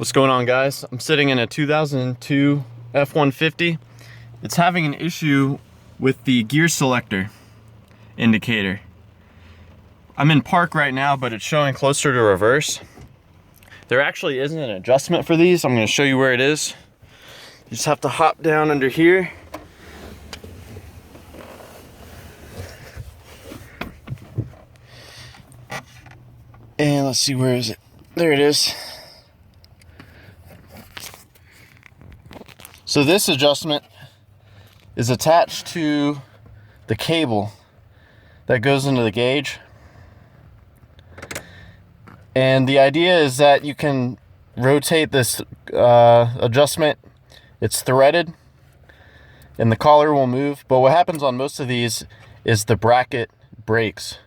What's going on, guys? I'm sitting in a 2002 F150. It's having an issue with the gear selector indicator. I'm in park right now, but it's showing closer to reverse. There actually isn't an adjustment for these. I'm going to show you where it is. You just have to hop down under here. And let's see, where is it? There it is. So this adjustment is attached to the cable that goes into the gauge. And the idea is that you can rotate this adjustment. It's threaded and the collar will move. But what happens on most of these is the bracket breaks,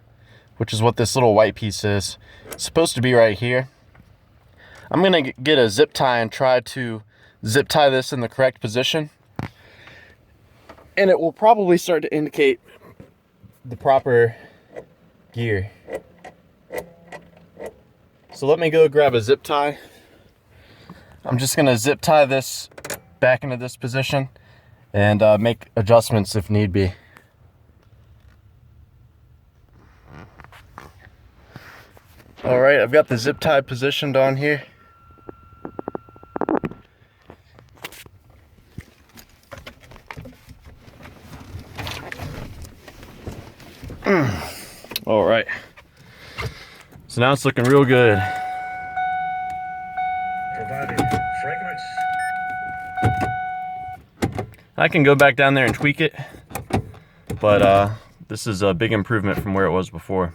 which is what this little white piece is. It's supposed to be right here. I'm gonna get a zip tie and try to zip tie this in the correct position, and it will probably start to indicate the proper gear. So let me go grab a zip tie. I'm just gonna zip tie this back into this position and make adjustments if need be. All right, I've got the zip tie positioned on here. All right, so now it's looking real good. I can go back down there and tweak it, but this is a big improvement from where it was before.